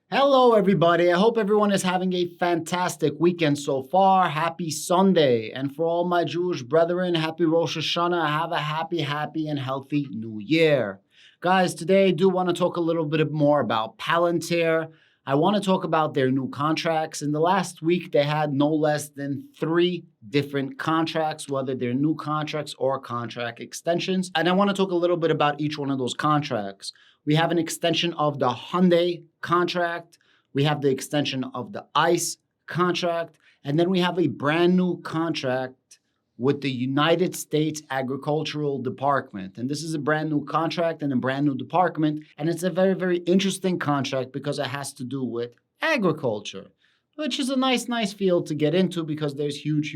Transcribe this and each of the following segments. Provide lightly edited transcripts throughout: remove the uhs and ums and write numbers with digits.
Hello, everybody. I hope everyone is having a fantastic weekend so far. Happy Sunday. And for all my Jewish brethren, happy Rosh Hashanah. Have a happy, and healthy new year. Guys, today I do want to talk a little bit more about Palantir. I want to talk about their new contracts. In the last week, they had no less than 3 different contracts, whether they're new contracts or contract extensions. And I want to talk a little bit about each one of those contracts. We have an extension of the Hyundai contract. We have the extension of the ICE contract. And then we have a brand new contract with the United States Agricultural Department. And this is a brand new contract and a brand new department. And it's a very, very interesting contract because it has to do with agriculture, which is a nice field to get into because there's huge,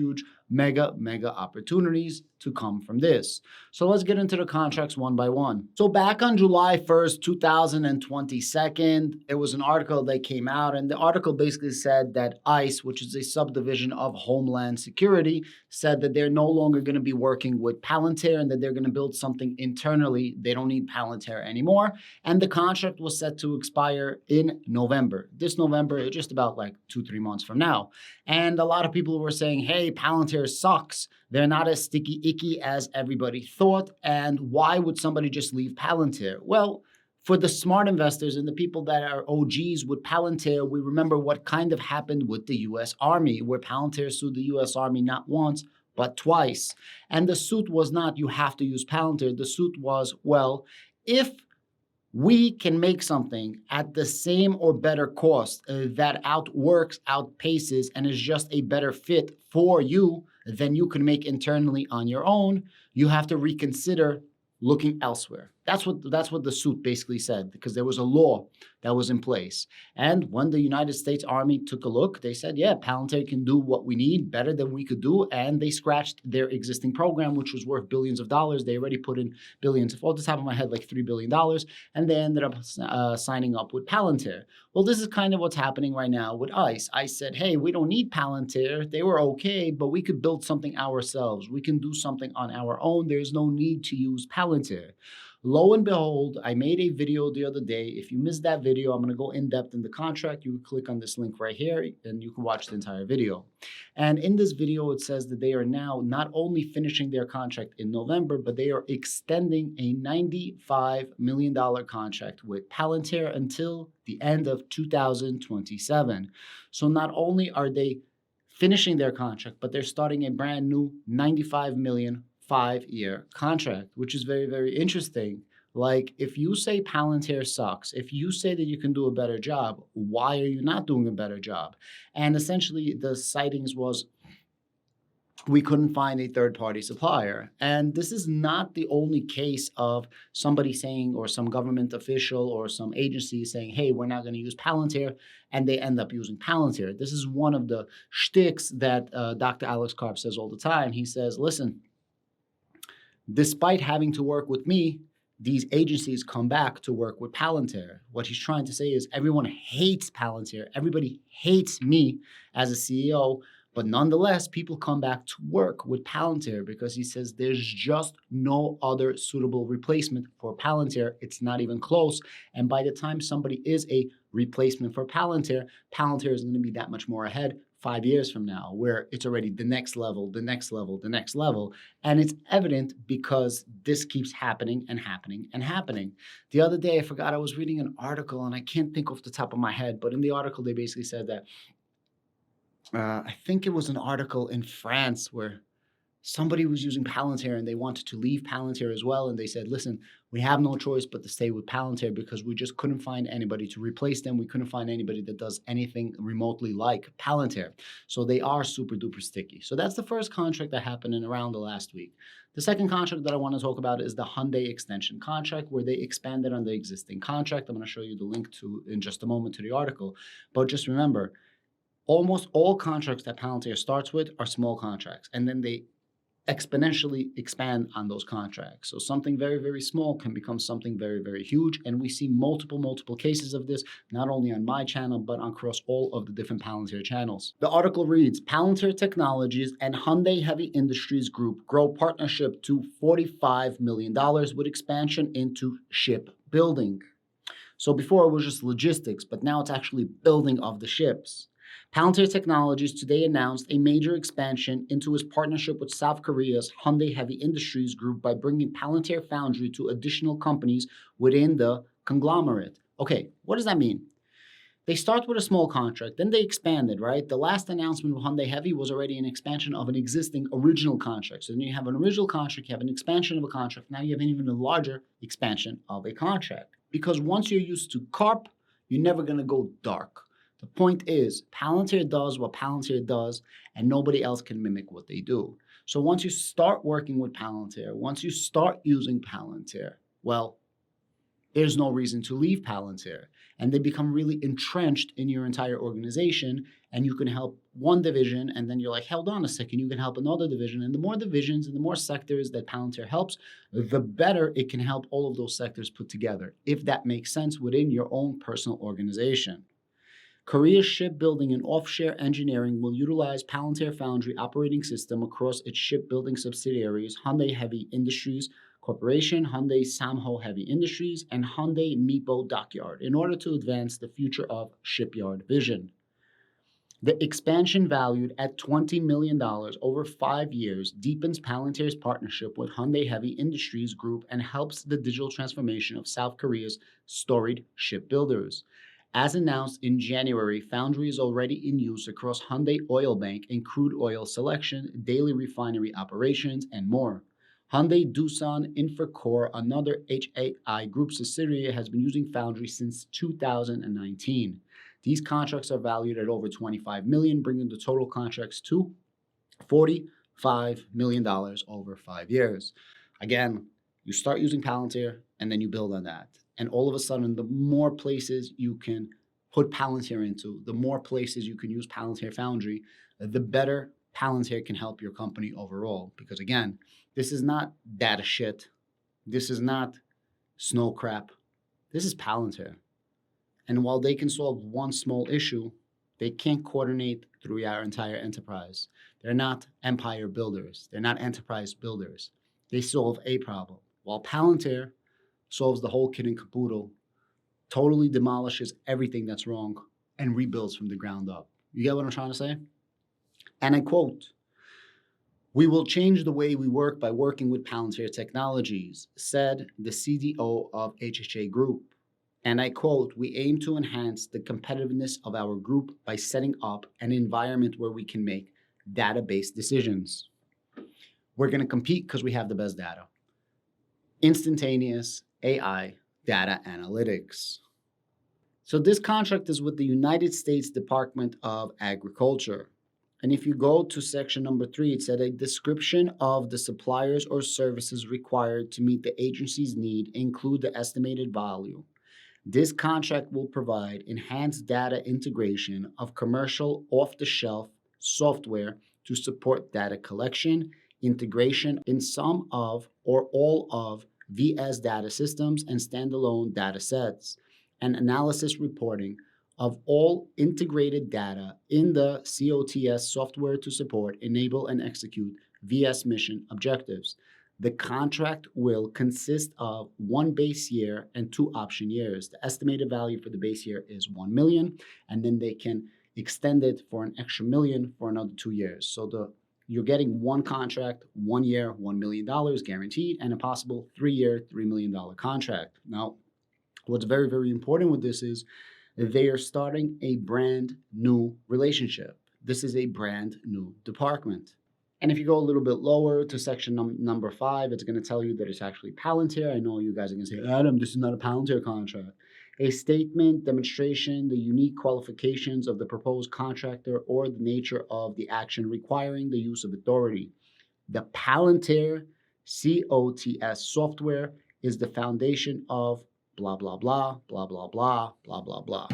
mega opportunities to come from this. So let's get into the contracts one by one. So back on July 1st, 2022, it was an article that came out, and the article basically said that ICE, which is a subdivision of Homeland Security, said that they're no longer going to be working with Palantir and that they're going to build something internally. They don't need Palantir anymore. And the contract was set to expire in November. This November, just about like 2-3 months from now. And a lot of people were saying, hey, Palantir sucks. They're not as sticky icky as everybody thought. And why would somebody just leave Palantir? Well, for the smart investors and the people that are OGs with Palantir, we remember what kind of happened with the U.S. Army, where Palantir sued the U.S. Army not once, but twice. And the suit was not, you have to use Palantir. The suit was, well, if we can make something at the same or better cost that outworks, outpaces, and is just a better fit for you than you can make internally on your own, you have to reconsider looking elsewhere. That's what the suit basically said, because there was a law that was in place. And when the United States Army took a look, they said, yeah, Palantir can do what we need better than we could do. And they scratched their existing program, which was worth billions of dollars. They already put in billions, off the top of my head, like $3 billion. And they ended up signing up with Palantir. Well, this is kind of what's happening right now with ICE. ICE said, hey, we don't need Palantir. They were okay, but we could build something ourselves. We can do something on our own. There's no need to use Palantir. Lo and behold, I made a video the other day. If you missed that video, I'm going to go in depth in the contract. You click on this link right here and you can watch the entire video. And in this video, it says that they are now not only finishing their contract in November, but they are extending a $95 million contract with Palantir until the end of 2027. So not only are they finishing their contract, but they're starting a brand new $95 million 5-year contract, which is very, very interesting. Like, if you say Palantir sucks, if you say that you can do a better job, why are you not doing a better job? And essentially, the sightings was we couldn't find a third-party supplier. And this is not the only case of somebody saying, or some government official or some agency saying, hey, we're not going to use Palantir, and they end up using Palantir. This is one of the shticks that Dr. Alex Karp says all the time. He says, listen, despite having to work with me, these agencies come back to work with Palantir. What he's trying to say is everyone hates Palantir. Everybody hates me as a CEO, but nonetheless, people come back to work with Palantir because he says there's just no other suitable replacement for Palantir. It's not even close. And by the time somebody is a replacement for Palantir, Palantir is going to be that much more ahead 5 years from now, where it's already the next level. And it's evident because this keeps happening. The other day, I forgot, I was reading an article and I can't think off the top of my head, but in the article, they basically said that, I think it was an article in France where somebody was using Palantir and they wanted to leave Palantir as well. And they said, listen, we have no choice but to stay with Palantir because we just couldn't find anybody to replace them. We couldn't find anybody that does anything remotely like Palantir. So they are super duper sticky. So that's the first contract that happened in around the last week. The second contract that I want to talk about is the Hyundai extension contract, where they expanded on the existing contract. I'm going to show you the link to in just a moment to the article. But just remember, almost all contracts that Palantir starts with are small contracts, and then they exponentially expand on those contracts. So something very, very small can become something very, very huge. And we see multiple cases of this, not only on my channel, but across all of the different Palantir channels. The article reads, Palantir Technologies and Hyundai Heavy Industries Group grow partnership to $45 million with expansion into shipbuilding. So before it was just logistics, but now it's actually building of the ships. Palantir Technologies today announced a major expansion into its partnership with South Korea's Hyundai Heavy Industries Group by bringing Palantir Foundry to additional companies within the conglomerate. Okay, what does that mean? They start with a small contract, then they expanded, right? The last announcement with Hyundai Heavy was already an expansion of an existing original contract. So then you have an original contract, you have an expansion of a contract, now you have an even a larger expansion of a contract. Because once you're used to CARP, you're never gonna go dark. The point is, Palantir does what Palantir does, and nobody else can mimic what they do. So once you start working with Palantir, once you start using Palantir, well, there's no reason to leave Palantir. And they become really entrenched in your entire organization, and you can help one division, and then you're like, hold on a second, you can help another division. And the more divisions and the more sectors that Palantir helps, the better it can help all of those sectors put together, if that makes sense within your own personal organization. Korea's shipbuilding and offshore engineering will utilize Palantir Foundry operating system across its shipbuilding subsidiaries, Hyundai Heavy Industries Corporation, Hyundai Samho Heavy Industries, and Hyundai Mipo Dockyard in order to advance the future of shipyard vision. The expansion, valued at $20 million over 5 years, deepens Palantir's partnership with Hyundai Heavy Industries Group and helps the digital transformation of South Korea's storied shipbuilders. As announced in January, Foundry is already in use across Hyundai Oil Bank and crude oil selection, daily refinery operations, and more. Hyundai Doosan Infracore, another HAI Group subsidiary, has been using Foundry since 2019. These contracts are valued at over $25 million, bringing the total contracts to $45 million over 5 years. Again, you start using Palantir, and then you build on that. And all of a sudden, the more places you can put Palantir into, the more places you can use Palantir Foundry, the better Palantir can help your company overall. Because again, this is not data shit. This is not snow crap. This is Palantir. And while they can solve one small issue, they can't coordinate through our entire enterprise. They're not empire builders. They're not enterprise builders. They solve a problem. While Palantir solves the whole kit and caboodle, totally demolishes everything that's wrong, and rebuilds from the ground up. You get what I'm trying to say? And I quote, "We will change the way we work by working with Palantir Technologies," said the CDO of HHA Group. And I quote, "We aim to enhance the competitiveness of our group by setting up an environment where we can make data-based decisions. We're going to compete because we have the best data. Instantaneous AI data analytics." So this contract is with the United States Department of Agriculture. And if you go to section number 3, it said a description of the suppliers or services required to meet the agency's need include the estimated value. This contract will provide enhanced data integration of commercial off-the-shelf software to support data collection, integration in some of or all of VS data systems and standalone data sets, and analysis reporting of all integrated data in the COTS software to support, enable, and execute VS mission objectives. The contract will consist of 1 base year and 2 option years. The estimated value for the base year is $1 million, and then they can extend it for an extra $1 million for another 2 years. So you're getting one contract, 1 year, $1 million guaranteed, and a possible 3-year, $3 million contract. Now, what's very, very important with this is they are starting a brand new relationship. This is a brand new department. And if you go a little bit lower to section number 5, it's going to tell you that it's actually Palantir. I know you guys are going to say, Adam, this is not a Palantir contract. A statement, demonstration, the unique qualifications of the proposed contractor, or the nature of the action requiring the use of authority. The Palantir COTS software is the foundation of blah, blah, blah, blah, blah, blah, blah, blah, blah.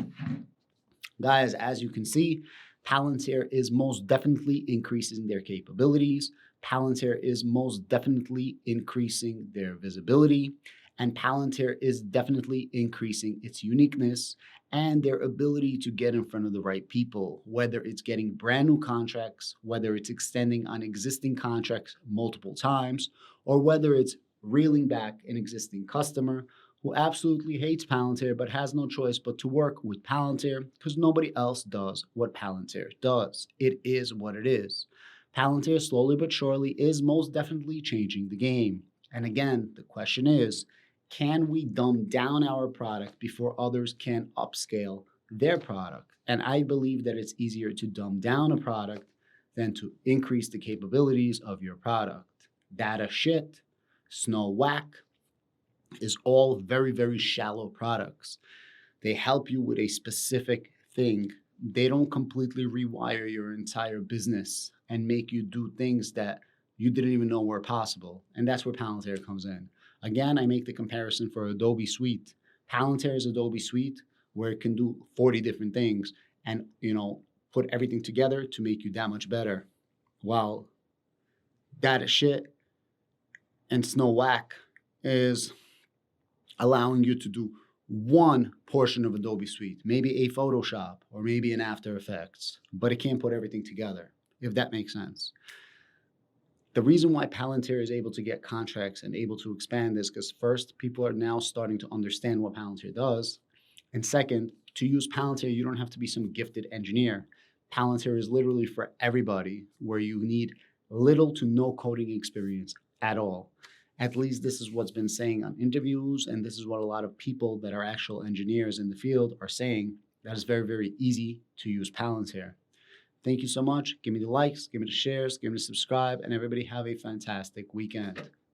Guys, as you can see, Palantir is most definitely increasing their capabilities. Palantir is most definitely increasing their visibility. And Palantir is definitely increasing its uniqueness and their ability to get in front of the right people, whether it's getting brand new contracts, whether it's extending on existing contracts multiple times, or whether it's reeling back an existing customer, who absolutely hates Palantir but has no choice but to work with Palantir because nobody else does what Palantir does. It is what it is. Palantir, slowly but surely, is most definitely changing the game. And again, the question is, can we dumb down our product before others can upscale their product? And I believe that it's easier to dumb down a product than to increase the capabilities of your product. Data shit, snow whack is all very, very shallow products. They help you with a specific thing. They don't completely rewire your entire business and make you do things that you didn't even know were possible. And that's where Palantir comes in. Again, I make the comparison for Adobe Suite. Palantir is Adobe Suite where it can do 40 different things and, put everything together to make you that much better. While Data Shit and Snow Whack is allowing you to do one portion of Adobe Suite, maybe a Photoshop or maybe an After Effects, but it can't put everything together, if that makes sense. The reason why Palantir is able to get contracts and able to expand is because first, people are now starting to understand what Palantir does. And second, to use Palantir, you don't have to be some gifted engineer. Palantir is literally for everybody where you need little to no coding experience at all. At least this is what's been saying on interviews, and this is what a lot of people that are actual engineers in the field are saying, that it's very, very easy to use Palantir. Thank you so much. Give me the likes, give me the shares, give me the subscribe, and everybody have a fantastic weekend.